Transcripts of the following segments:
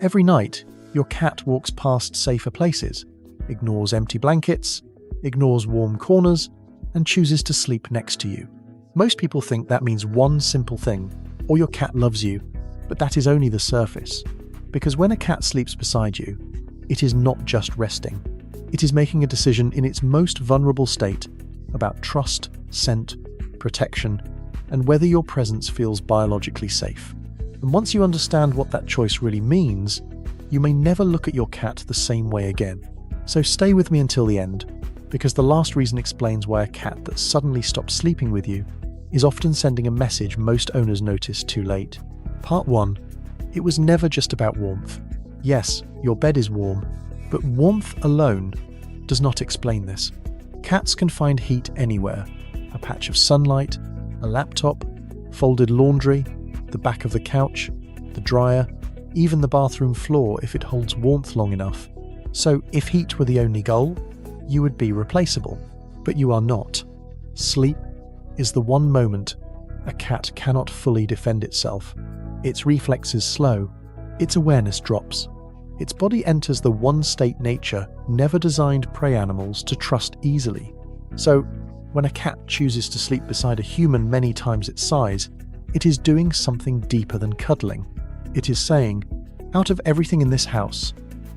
Every night, your cat walks past safer places, ignores empty blankets, ignores warm corners, and chooses to sleep next to you. Most people think that means one simple thing, or your cat loves you, but that is only the surface. Because when a cat sleeps beside you, it is not just resting. It is making a decision in its most vulnerable state about trust, scent, protection, and whether your presence feels biologically safe. And once you understand what that choice really means, you may never look at your cat the same way again. So stay with me until the end, because the last reason explains why a cat that suddenly stops sleeping with you is often sending a message most owners notice too late. Part 1. It was never just about warmth. Yes, your bed is warm, but warmth alone does not explain this. Cats can find heat anywhere. A patch of sunlight, a laptop, folded laundry, the back of the couch, the dryer, even the bathroom floor if it holds warmth long enough. So if heat were the only goal, you would be replaceable. But you are not. Sleep is the one moment a cat cannot fully defend itself. Its reflexes slow, its awareness drops. Its body enters the one state nature never designed prey animals to trust easily. So, when a cat chooses to sleep beside a human many times its size, it is doing something deeper than cuddling. It is saying, out of everything in this house,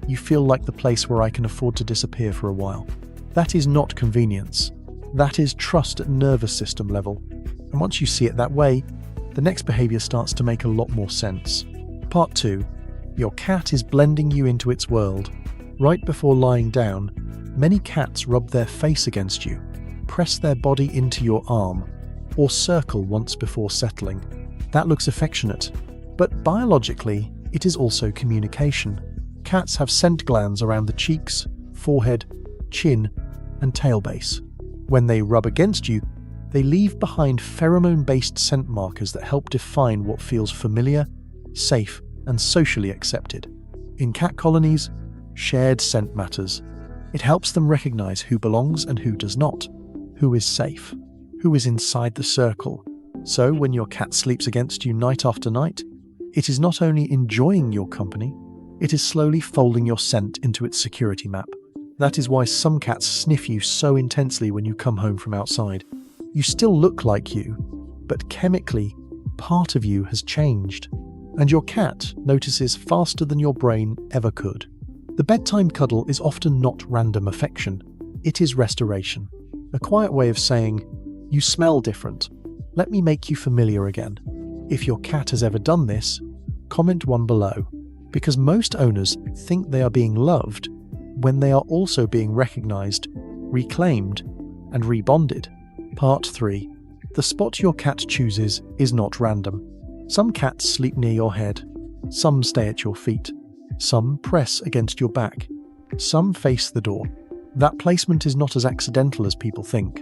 you feel like the place where I can afford to disappear for a while. That is not convenience. That is trust at nervous system level. And once you see it that way, the next behavior starts to make a lot more sense. Part 2. Your cat is blending you into its world. Right before lying down, many cats rub their face against you, press their body into your arm, or circle once before settling. That looks affectionate, but biologically, it is also communication. Cats have scent glands around the cheeks, forehead, chin, and tail base. When they rub against you, they leave behind pheromone-based scent markers that help define what feels familiar, safe, and socially accepted. In cat colonies, shared scent matters. It helps them recognize who belongs and who does not, who is safe, who is inside the circle. So when your cat sleeps against you night after night, it is not only enjoying your company, it is slowly folding your scent into its security map. That is why some cats sniff you so intensely when you come home from outside. You still look like you, but chemically, part of you has changed. And your cat notices faster than your brain ever could. The bedtime cuddle is often not random affection. It is restoration. A quiet way of saying, you smell different. Let me make you familiar again. If your cat has ever done this, comment 1 below. Because most owners think they are being loved when they are also being recognized, reclaimed, and rebonded. Part 3. The spot your cat chooses is not random. Some cats sleep near your head. Some stay at your feet. Some press against your back. Some face the door. That placement is not as accidental as people think.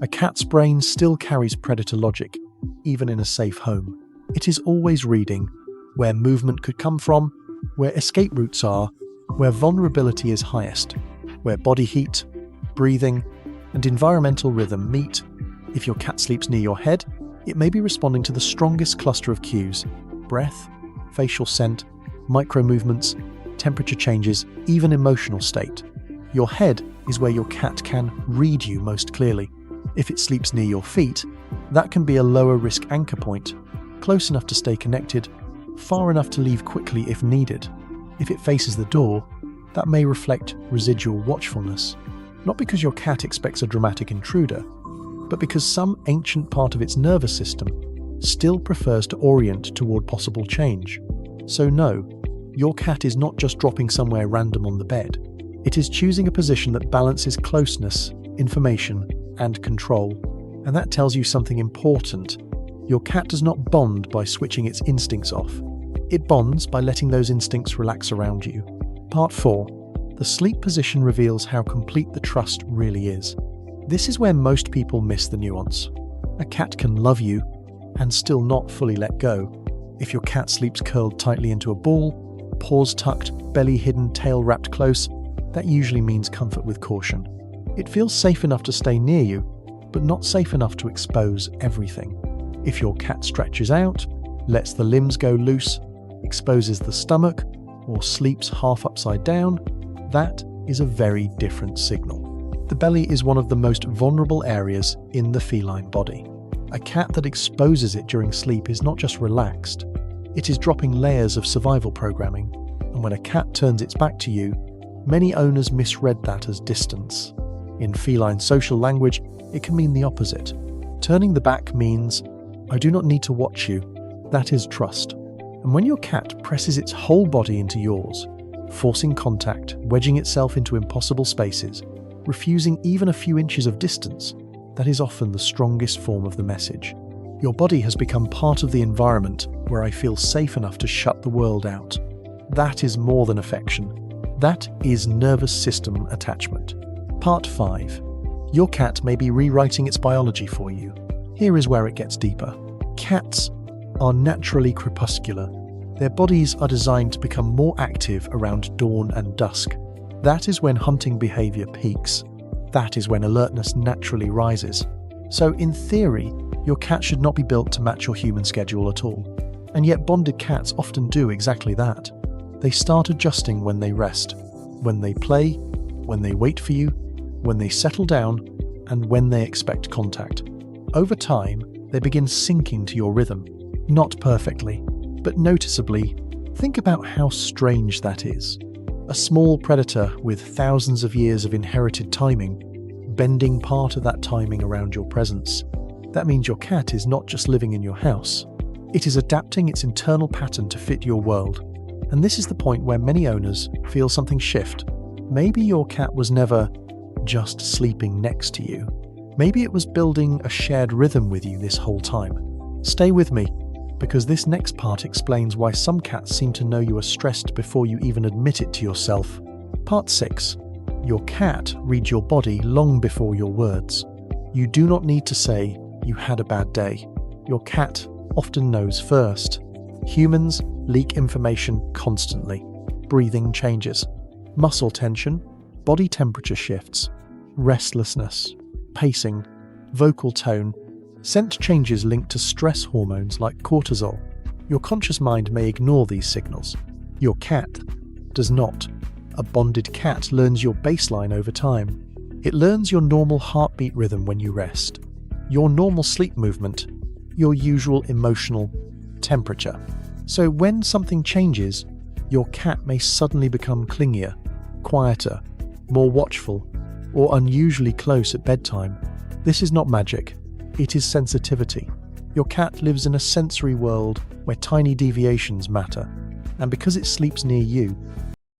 A cat's brain still carries predator logic, even in a safe home. It is always reading where movement could come from, where escape routes are, where vulnerability is highest, where body heat, breathing, and environmental rhythm meet. If your cat sleeps near your head, it may be responding to the strongest cluster of cues: breath, facial scent, micro movements, temperature changes, even emotional state. Your head is where your cat can read you most clearly. If it sleeps near your feet, that can be a lower risk anchor point, close enough to stay connected, far enough to leave quickly if needed. If it faces the door, that may reflect residual watchfulness, not because your cat expects a dramatic intruder, but because some ancient part of its nervous system still prefers to orient toward possible change. So no, your cat is not just dropping somewhere random on the bed. It is choosing a position that balances closeness, information, and control. And that tells you something important. Your cat does not bond by switching its instincts off. It bonds by letting those instincts relax around you. Part 4. The sleep position reveals how complete the trust really is. This is where most people miss the nuance. A cat can love you and still not fully let go. If your cat sleeps curled tightly into a ball, paws tucked, belly hidden, tail wrapped close, that usually means comfort with caution. It feels safe enough to stay near you, but not safe enough to expose everything. If your cat stretches out, lets the limbs go loose, exposes the stomach, or sleeps half upside down, that is a very different signal. The belly is one of the most vulnerable areas in the feline body. A cat that exposes it during sleep is not just relaxed, it is dropping layers of survival programming, and when a cat turns its back to you, many owners misread that as distance. In feline social language, it can mean the opposite. Turning the back means, I do not need to watch you. That is trust. And when your cat presses its whole body into yours, forcing contact, wedging itself into impossible spaces, refusing even a few inches of distance, that is often the strongest form of the message. Your body has become part of the environment where I feel safe enough to shut the world out. That is more than affection. That is nervous system attachment. Part 5. Your cat may be rewriting its biology for you. Here is where it gets deeper. Cats are naturally crepuscular. Their bodies are designed to become more active around dawn and dusk. That is when hunting behavior peaks. That is when alertness naturally rises. So in theory, your cat should not be built to match your human schedule at all. And yet bonded cats often do exactly that. They start adjusting when they rest, when they play, when they wait for you, when they settle down, and when they expect contact. Over time, they begin syncing to your rhythm. Not perfectly, but noticeably. Think about how strange that is. A small predator with thousands of years of inherited timing, bending part of that timing around your presence. That means your cat is not just living in your house. It is adapting its internal pattern to fit your world. And this is the point where many owners feel something shift. Maybe your cat was never just sleeping next to you. Maybe it was building a shared rhythm with you this whole time. Stay with me, because this next part explains why some cats seem to know you are stressed before you even admit it to yourself. Part 6. Your cat reads your body long before your words. You do not need to say, you had a bad day. Your cat often knows first. Humans leak information constantly. Breathing changes, muscle tension, body temperature shifts, restlessness, pacing, vocal tone, scent changes linked to stress hormones like cortisol. Your conscious mind may ignore these signals. Your cat does not. A bonded cat learns your baseline over time. It learns your normal heartbeat rhythm when you rest, your normal sleep movement, your usual emotional temperature. So when something changes, your cat may suddenly become clingier, quieter, more watchful, or unusually close at bedtime. This is not magic. It is sensitivity. Your cat lives in a sensory world where tiny deviations matter. And because it sleeps near you,